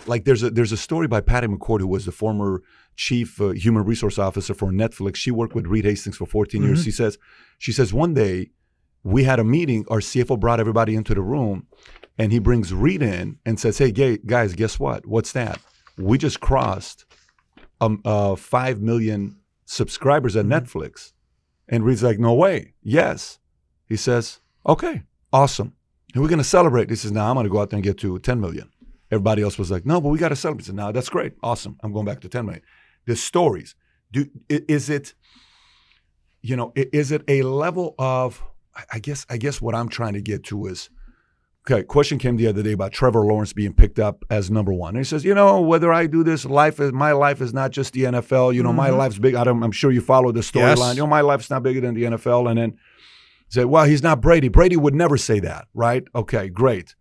like there's a story by Patty McCord, who was the former chief human resource officer for Netflix. She worked with Reed Hastings for 14 years. She says one day we had a meeting. Our CFO brought everybody into the room, and he brings Reed in and says, "Hey, guys, guess what? What's that? We just crossed 5 million subscribers at Netflix." And Reed's like, "No way." "Yes." He says, "Okay, awesome. And we're going to celebrate." He says, "Now I'm going to go out there and get to 10 million. Everybody else was like, "No, but we got to celebrate." He said, "No, that's great. Awesome. I'm going back to 10 million. The stories. Is it a level of, I guess what I'm trying to get to is, okay, question came the other day about Trevor Lawrence being picked up as number one. And he says, whether I do this, my life is not just the NFL. My life's big. I'm sure you follow the storyline. Yes. My life's not bigger than the NFL. And then he said, well, he's not Brady. Brady would never say that, right? Okay, great.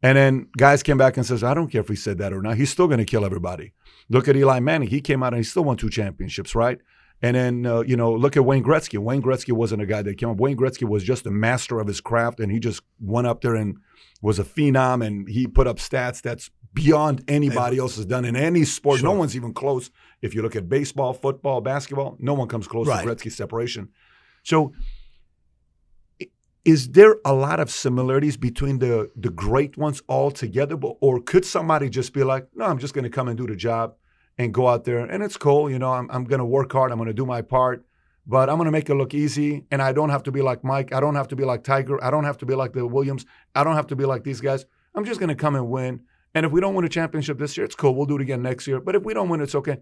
And then guys came back and says, I don't care if he said that or not. He's still going to kill everybody. Look at Eli Manning. He came out and he still won 2 championships, right? And then, look at Wayne Gretzky. Wayne Gretzky wasn't a guy that came up. Wayne Gretzky was just a master of his craft, and he just went up there and was a phenom, and he put up stats that's beyond anybody else has done in any sport. Sure. No one's even close. If you look at baseball, football, basketball, no one comes close to Gretzky's separation. So is there a lot of similarities between the great ones all together, or could somebody just be like, no, I'm just going to come and do the job and go out there, and it's cool. I'm going to work hard. I'm going to do my part, but I'm going to make it look easy, and I don't have to be like Mike. I don't have to be like Tiger. I don't have to be like the Williams. I don't have to be like these guys. I'm just going to come and win, and if we don't win a championship this year, it's cool. We'll do it again next year, but if we don't win, it's okay.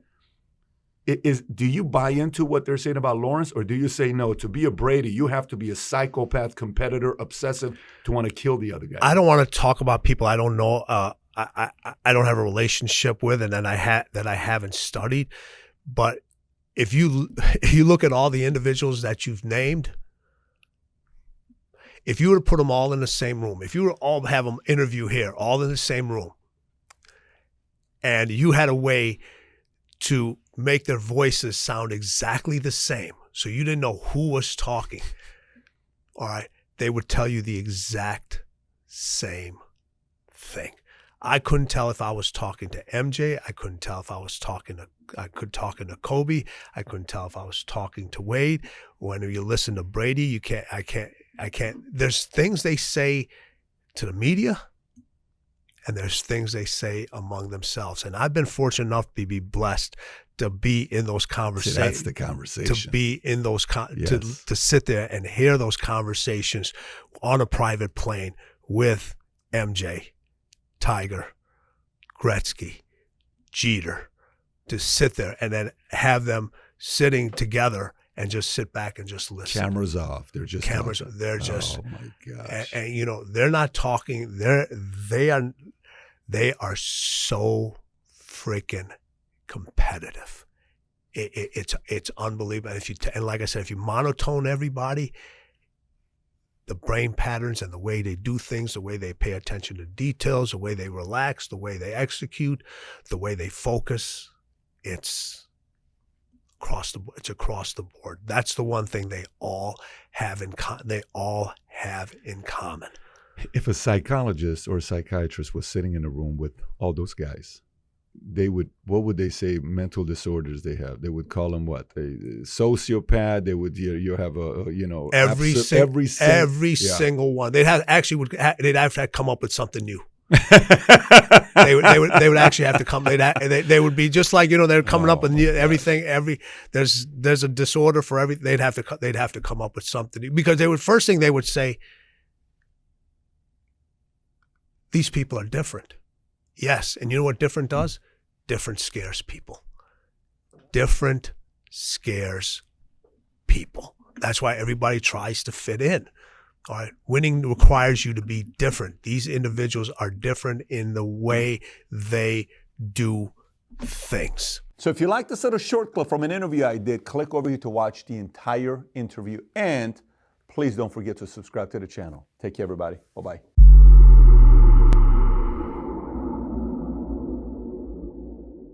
Do you buy into what they're saying about Lawrence, or do you say, no, to be a Brady, you have to be a psychopath, competitor, obsessive, to want to kill the other guy? I don't want to talk about people I don't know. I don't have a relationship with, and that I haven't studied. But if you look at all the individuals that you've named, if you were to put them all in the same room, if you were to all have them interview here, all in the same room, and you had a way to make their voices sound exactly the same, so you didn't know who was talking, all right, they would tell you the exact same thing. I couldn't tell if I was talking to MJ. I couldn't tell if I was talking to Kobe. I couldn't tell if I was talking to Wade. When you listen to Brady, I can't. There's things they say to the media, and there's things they say among themselves. And I've been fortunate enough to be blessed to be in those conversations. See, that's the conversation. To be in those yes. to sit there and hear those conversations on a private plane with MJ, Tiger, Gretzky, Jeter, to sit there and then have them sitting together and just sit back and just listen. Cameras off. They're just cameras. Talking. They're just. Oh my gosh. And they're not talking. They are so freaking competitive. It's unbelievable. And like I said, if you monotone everybody, the brain patterns and the way they do things, the way they pay attention to details, the way they relax, the way they execute, the way they focus, it's across the board. That's the one thing they all have in common. If a psychologist or a psychiatrist was sitting in a room with all those guys, what would they say mental disorders they have? They would call them what? A sociopath. They would you have every single one. They'd have to come up with something new. they would actually have to come. They would be just like they're coming up with everything. There's a disorder for everything. They'd have to come up with something new, because first thing they would say, these people are different. Yes, and you know what different does? Different scares people. Different scares people. That's why everybody tries to fit in. All right, winning requires you to be different. These individuals are different in the way they do things. So if you like this little short clip from an interview I did, click over here to watch the entire interview. And please don't forget to subscribe to the channel. Take care, everybody. Bye-bye.